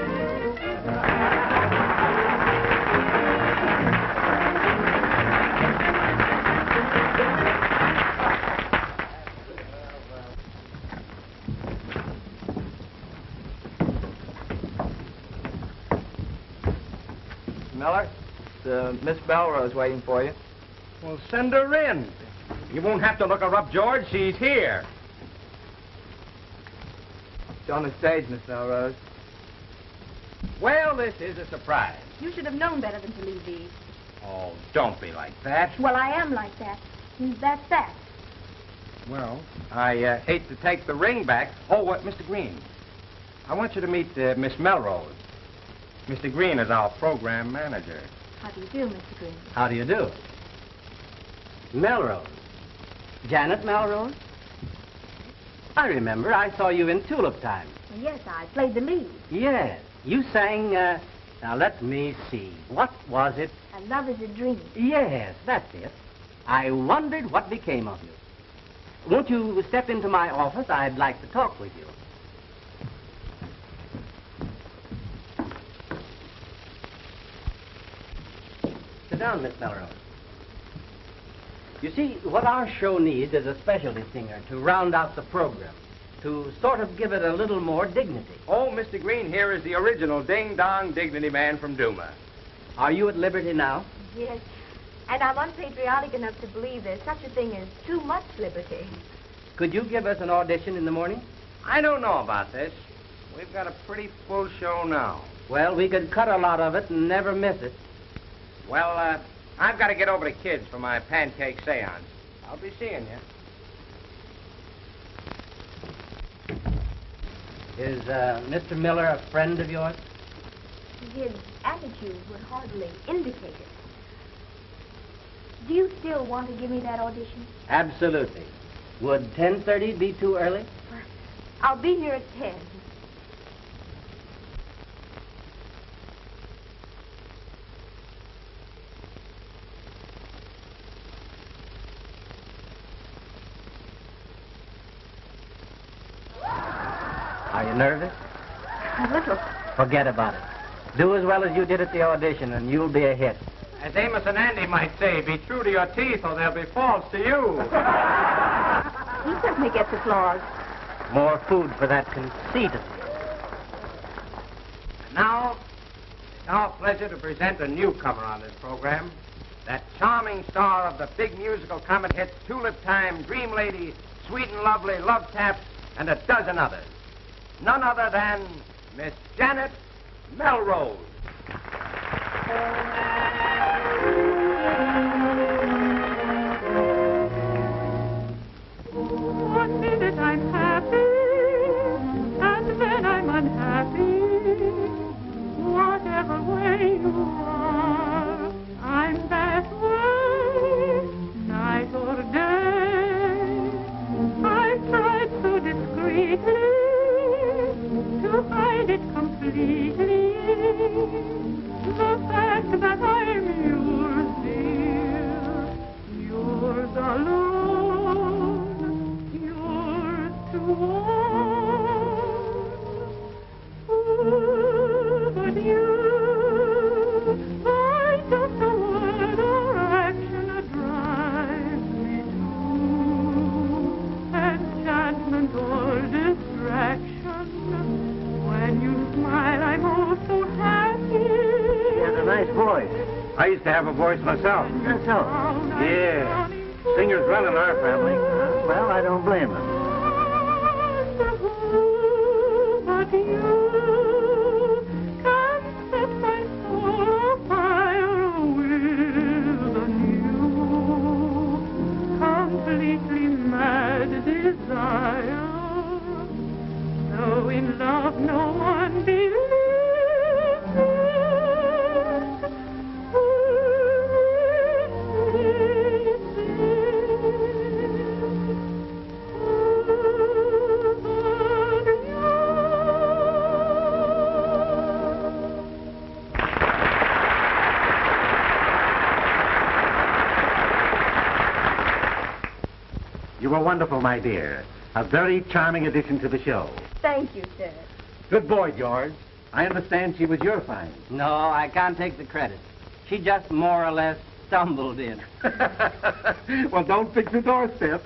Miller. It's Miss Belrose waiting for you. Well, send her in. You won't have to look her up, George. She's here. She's on the stage, Miss Belrose. Well, this is a surprise. You should have known better than to leave these. Oh, don't be like that. Well, I am like that. That's that. Well, I hate to take the ring back. Oh, Mr. Green. I want you to meet Miss Melrose. Mr. Green is our program manager. How do you do, Mr. Green? How do you do? Melrose. Janet Melrose? I remember. I saw you in Tulip Time. Well, yes, I played the lead. Yes. You sang, now let me see. What was it? And Love is a Dream. Yes, that's it. I wondered what became of you. Won't you step into my office? I'd like to talk with you. Sit down, Miss Melrose. You see, what our show needs is a specialty singer to round out the program, to sort of give it a little more dignity. Oh, Mr. Green here is the original ding-dong dignity man from Duma. Are you at liberty now? Yes. And I'm unpatriotic enough to believe there's such a thing as too much liberty. Could you give us an audition in the morning? I don't know about this. We've got a pretty full show now. Well, we could cut a lot of it and never miss it. Well, I've got to get over to Kids for my pancake seance. I'll be seeing you. Is Mr. Miller a friend of yours? His attitude would hardly indicate it. Do you still want to give me that audition? Absolutely. Would 10:30 be too early? I'll be here at 10. Are you nervous? A little. Forget about it. Do as well as you did at the audition, and you'll be a hit. As Amos and Andy might say, be true to your teeth or they'll be false to you. He certainly gets applause. More food for that conceit of yours. Now, it's our pleasure to present a newcomer on this program. That charming star of the big musical comet hits Tulip Time, Dream Lady, Sweet and Lovely, Love Tap, and a dozen others. None other than Miss Janet Melrose. One minute I'm happy, and then I'm unhappy. Whatever way you are, I'm that way, night or day. I've tried so discreetly to hide it completely. The fact that I'm yours, dear, yours alone, yours to own. Ooh, but you, by just a word or action, drives me to enchantment or distraction. When you smile, I'm oh so happy. He has a nice voice. I used to have a voice myself. That's so? Yeah. Singers run in our family. Well, I don't blame them. But you can set my soul afire with a new, completely mad desire. Though in love no one believes it. You were wonderful, my dear. A very charming addition to the show. Thank you, sir. Good boy, George. I understand she was your find. No, I can't take the credit. She just more or less stumbled in. Well, don't fix the doorstep.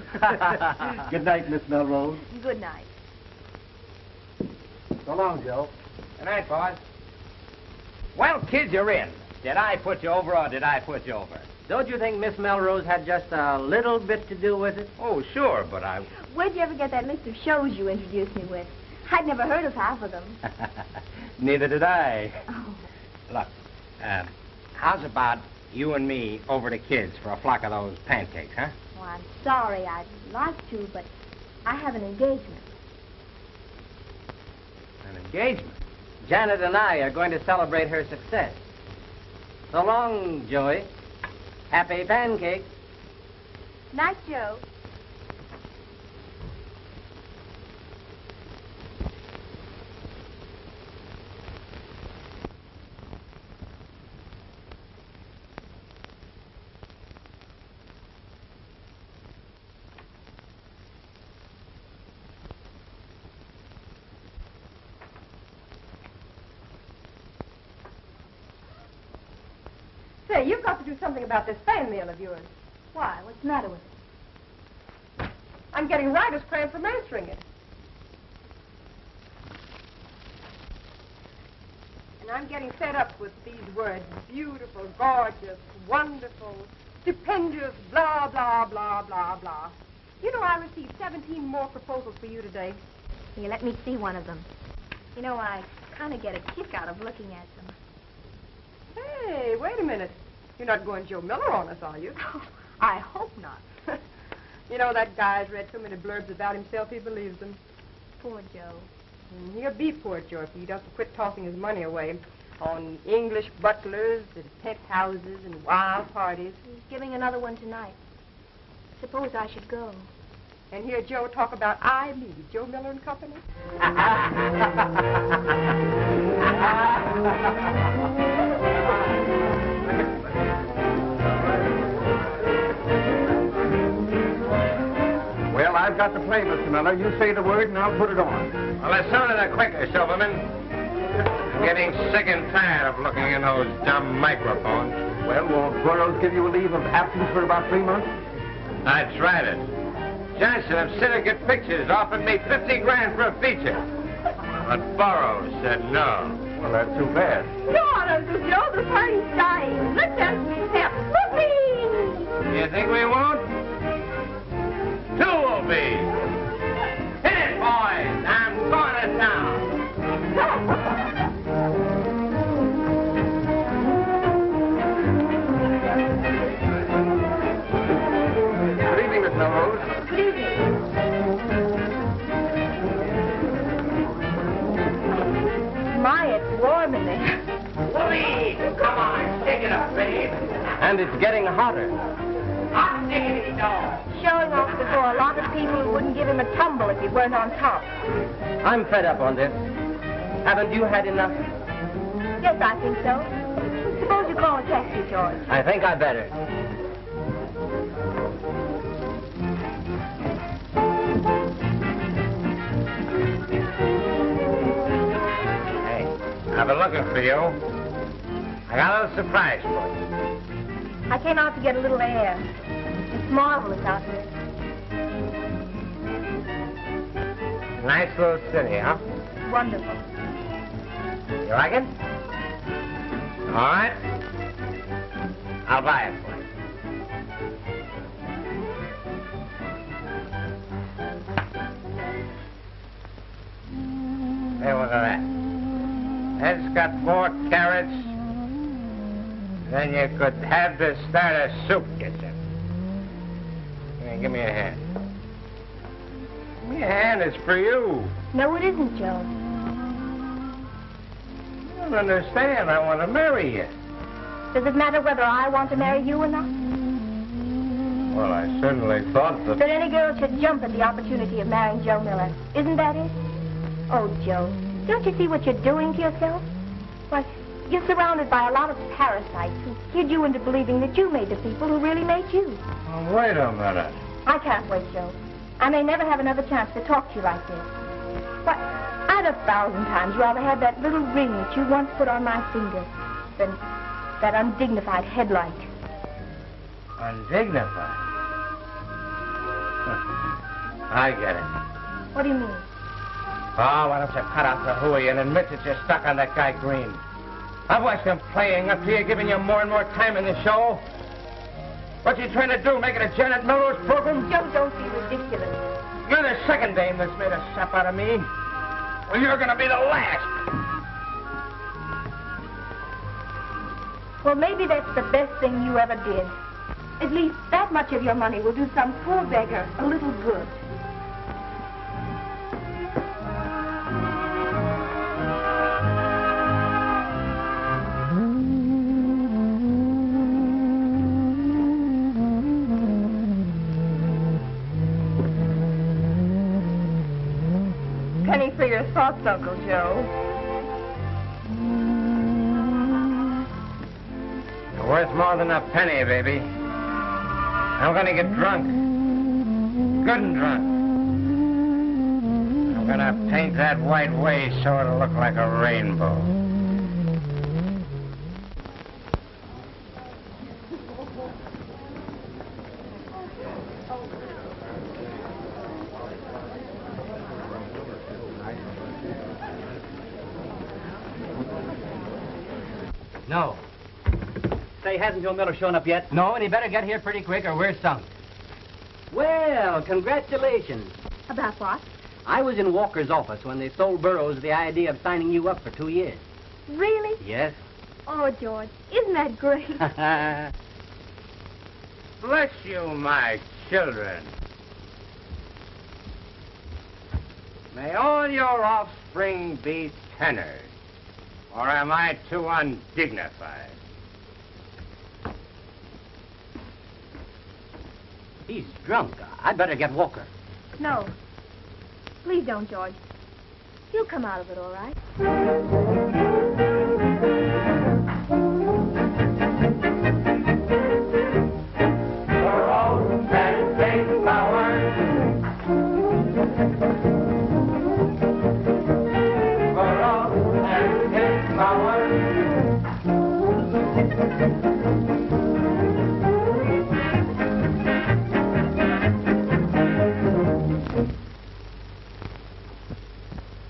Good night, Miss Melrose. Good night. So long, Joe. Good night, boys. Well, kids, you're in. Did I put you over or did I put you over? Don't you think Miss Melrose had just a little bit to do with it? Oh, sure, but I... Where'd you ever get that list of shows you introduced me with? I'd never heard of half of them. Neither did I. Oh. Look, how's about you and me over to Kids for a flock of those pancakes, huh? Well, I'm sorry. I'd like to, but I have an engagement. An engagement? Janet and I are going to celebrate her success. So long, Joey. Happy pancakes. Night, Joe. Say, you've got to do something about this fan mail of yours. Why? What's the matter with it? I'm getting writer's cramp from answering it. And I'm getting fed up with these words. Beautiful, gorgeous, wonderful, stupendous, blah, blah, blah, blah, blah. You know, I received 17 more proposals for you today. Here, let me see one of them. You know, I kind of get a kick out of looking at them. Hey, wait a minute. You're not going Joe Miller on us, are you? I hope not. You know, that guy's read so many blurbs about himself, he believes them. Poor Joe. And he'll be poor Joe if he doesn't quit tossing his money away on English butlers and penthouses and wild parties. He's giving another one tonight. Suppose I should go. And hear Joe talk about me, Joe Miller and Company. Well, I've got the play, Mr. Miller. You say the word and I'll put it on. Well, the sooner the quicker, Silverman. I'm getting sick and tired of looking in those dumb microphones. Well, won't Burroughs give you a leave of absence for about 3 months? I tried it. Johnson of Syndicate Pictures offered me $50,000 for a feature. But Burroughs said no. Well, that's too bad. Go on, Uncle Joe. The party's dying. Let's have some pep. Whoopee! You think we won't? 2 will be. Hit it, boys. I'm going to town. Good evening, Miss Melrose. Good evening. My, it's warm in there. Please, come on, take it up, babe. And it's getting hotter. Hot diggity dog. Showing off before a lot of people who wouldn't give him a tumble if he weren't on top. I'm fed up on this. Haven't you had enough? Yes, I think so. Suppose you call a taxi, George. I think I better. Hey, I've been looking for you. I got a little surprise for you. I came out to get a little air. It's marvelous out here. Nice little city, huh? Wonderful. You like it? All right. I'll buy it for you. Hey, look at that. That's got more carrots than you could have to start a soup kitchen. Here, give me a hand. Give me a hand, it's for you. No, it isn't, Joe. You don't understand. I want to marry you. Does it matter whether I want to marry you or not? Well, I certainly thought that... That any girl should jump at the opportunity of marrying Joe Miller. Isn't that it? Oh, Joe, don't you see what you're doing to yourself? Why, you're surrounded by a lot of parasites who kid you into believing that you made the people who really made you. Oh, wait a minute. I can't wait, Joe. I may never have another chance to talk to you like this. But I'd 1,000 times rather have that little ring that you once put on my finger than that undignified headlight. Undignified? I get it. What do you mean? Oh, why don't you cut out the hooey and admit that you're stuck on that guy Green? I've watched them playing up here, giving you more and more time in the show. What you trying to do, make it a Janet Melrose program? Joe, don't be ridiculous. You're the second dame that's made a sap out of me. Well, you're going to be the last. Well, maybe that's the best thing you ever did. At least that much of your money will do some poor beggar a little good. Penny for your thoughts, Uncle Joe. You're worth more than a penny, baby. I'm going to get drunk. Good and drunk. I'm going to paint that white waist so it'll look like a rainbow. No. Say, hasn't Joe Miller shown up yet? No, and he better get here pretty quick or we're sunk. Well, congratulations. About what? I was in Walker's office when they sold Burroughs the idea of signing you up for 2 years. Really? Yes. Oh, George, isn't that great? Bless you, my children. May all your offspring be tenors. Or am I too undignified? He's drunk. I'd better get Walker. No. Please don't, George. You'll come out of it all right.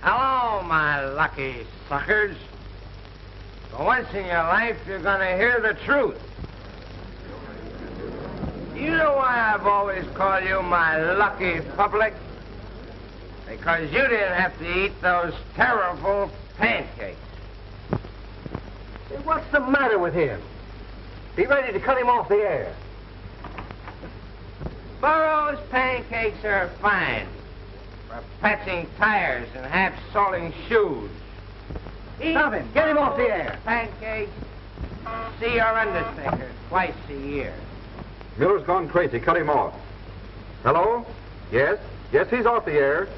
Hello, my lucky suckers. For once in your life, you're going to hear the truth. You know why I've always called you my lucky public? Because you didn't have to eat those terrible pancakes. Hey, what's the matter with him? Be ready to cut him off the air. Burroughs pancakes are fine for patching tires and half-soling shoes. Stop him. Get him off the air. Pancakes. See your undertaker twice a year. Miller's gone crazy. Cut him off. Hello? Yes? Yes, he's off the air.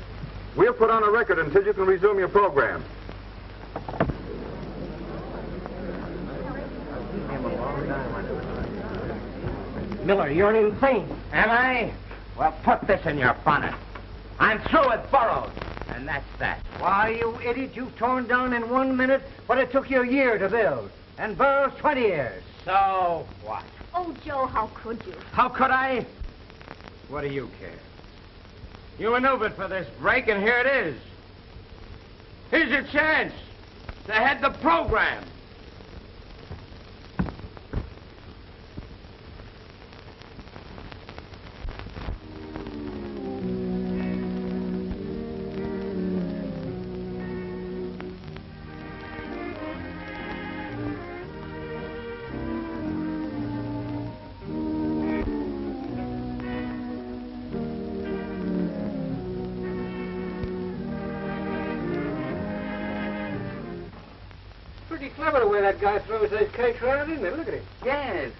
We'll put on a record until you can resume your program. Miller, you're insane. Am I? Well, put this in your bonnet. I'm through with Burroughs, and that's that. Why, you idiot, you've torn down in 1 minute what it took you a year to build. And Burroughs 20 years. So what? Oh, Joe, how could you? How could I? What do you care? You maneuvered for this break, and here it is. Here's your chance to head the program. Pretty clever the way that guy throws those cakes around, isn't it? Look at him. Yes.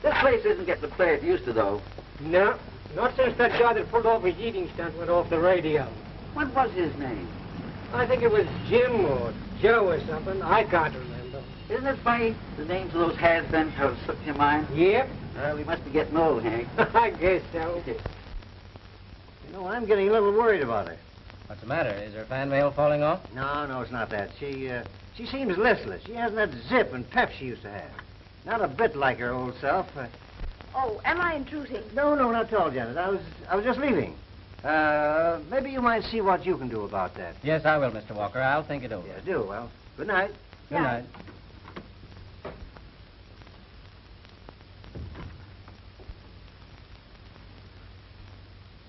This place isn't getting the play it used to, though. No, not since that guy that pulled off his eating stunt went off the radio. What was his name? I think it was Jim or Joe or something. I can't remember. Isn't it funny, the names of those has-beens have slipped your mind? Yep. We must be getting old, Hank. I guess so. You know, I'm getting a little worried about her. What's the matter? Is her fan mail falling off? No, it's not that. She seems listless. She hasn't that zip and pep she used to have. Not a bit like her old self. Oh, am I intruding? No, not at all, Janet. I was just leaving. Maybe you might see what you can do about that. Yes, I will, Mr. Walker. I'll think it over. Yeah, do. Well, good night. Good night.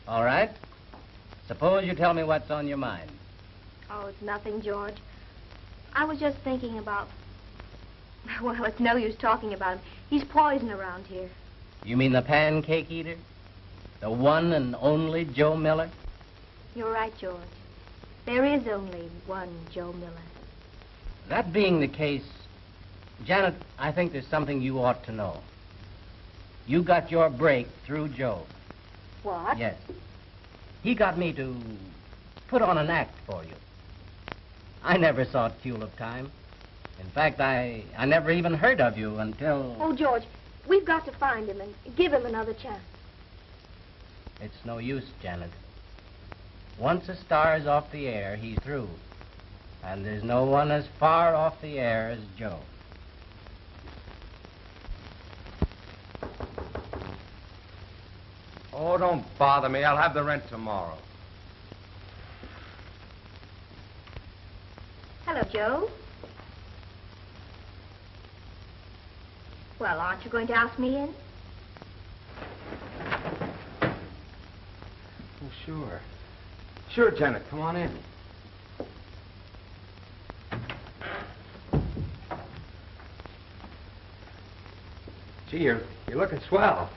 All right. Suppose you tell me what's on your mind. Oh, it's nothing, George. I was just thinking about... Well, it's no use talking about him. He's poison around here. You mean the pancake eater? The one and only Joe Miller? You're right, George. There is only one Joe Miller. That being the case, Janet, I think there's something you ought to know. You got your break through Joe. What? Yes. He got me to put on an act for you. I never saw Tulip Time. In fact, I never even heard of you until... Oh, George, we've got to find him and give him another chance. It's no use, Janet. Once a star's off the air, he's through. And there's no one as far off the air as Joe. Oh, don't bother me. I'll have the rent tomorrow. Hello, Joe. Well, aren't you going to ask me in? Oh, sure. Sure, Janet. Come on in. Gee, you're looking swell.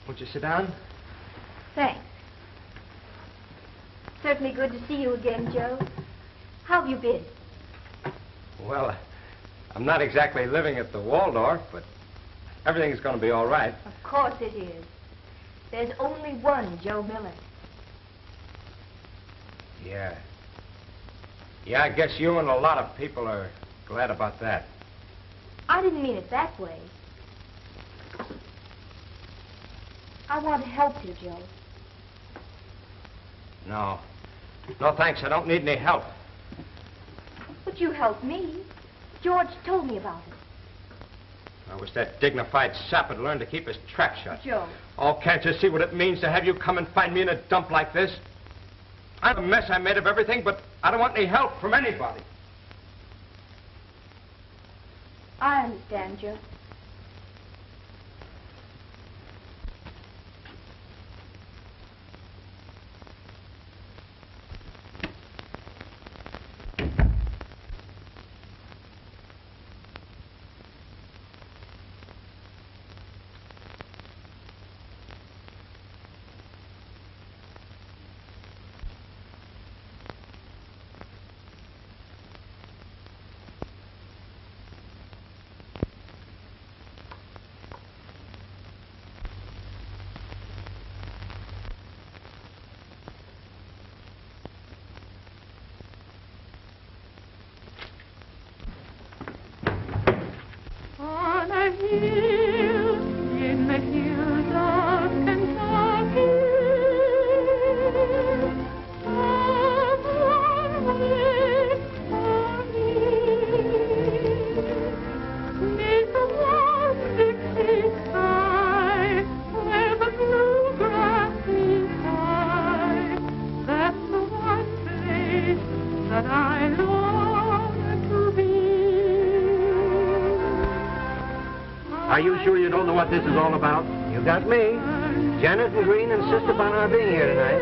Won't you sit down? Thanks. Certainly good to see you again, Joe. How have you been? Well, I'm not exactly living at the Waldorf, but everything's going to be all right. Of course it is. There's only one Joe Miller. Yeah. Yeah, I guess you and a lot of people are glad about that. I didn't mean it that way. I want to help you, Joe. No. No, thanks. I don't need any help. But you helped me. George told me about it. I wish that dignified sap had learned to keep his trap shut. Joe. Oh, can't you see what it means to have you come and find me in a dump like this? I'm a mess I made of everything, but I don't want any help from anybody. I understand, Joe. Are you sure you don't know what this is all about? You got me. Janet and Green insist upon our being here tonight.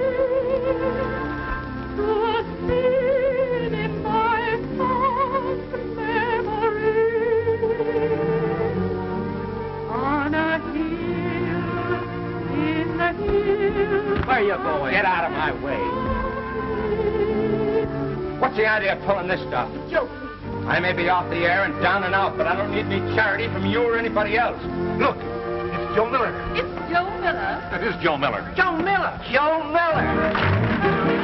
Where you going? Get out of my way. What's the idea of pulling this stuff? Joe. I may be off the air and down and out, but I don't need any charity from you or anybody else. Look, it's Joe Miller. It's Joe Miller. That is Joe Miller. Joe Miller! Joe Miller!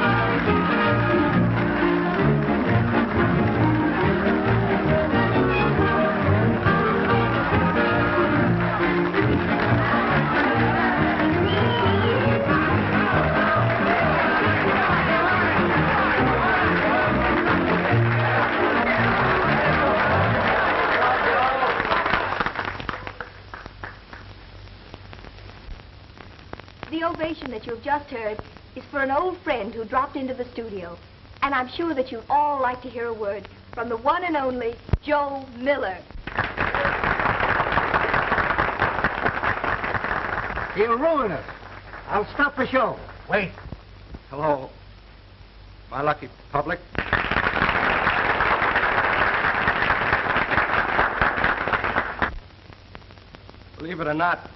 The ovation that you've just heard is for an old friend who dropped into the studio. And I'm sure that you'd all like to hear a word from the one and only Joe Miller. He'll ruin us. I'll stop the show. Wait. Hello. My lucky public. Believe it or not,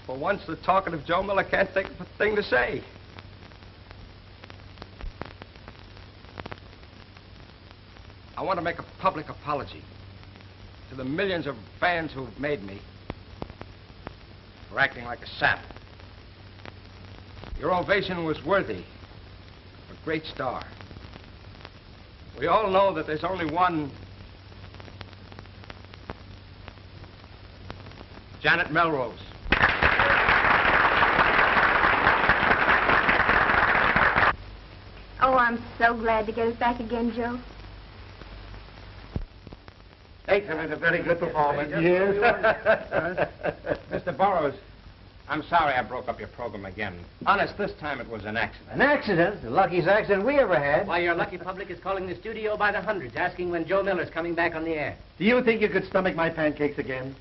for once the talkative Joe Miller can't think of a thing to say. I want to make a public apology to the millions of fans who've made me for acting like a sap. Your ovation was worthy of a great star. We all know that there's only one Janet Melrose. Oh, I'm so glad to get us back again, Joe. Thanks, it was a very good performance. Yes. Mr. Burroughs, I'm sorry I broke up your program again. Honest, this time it was an accident. An accident? The luckiest accident we ever had. Why, your lucky public is calling the studio by the hundreds, asking when Joe Miller's coming back on the air. Do you think you could stomach my pancakes again?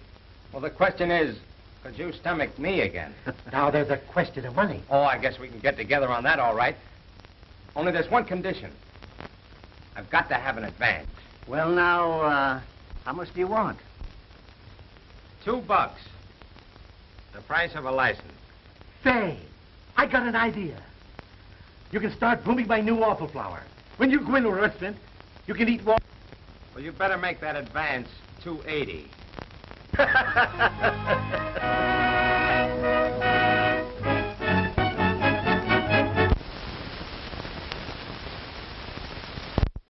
Well, the question is, could you stomach me again? Now, there's a question of money. Oh, I guess we can get together on that, all right. Only there's one condition. I've got to have an advance. Well, now, how much do you want? $2. The price of a license. Say, I got an idea. You can start booming my new waffle flour. When you go into a restaurant, you can eat waffle. Well, you better make that advance $2.80.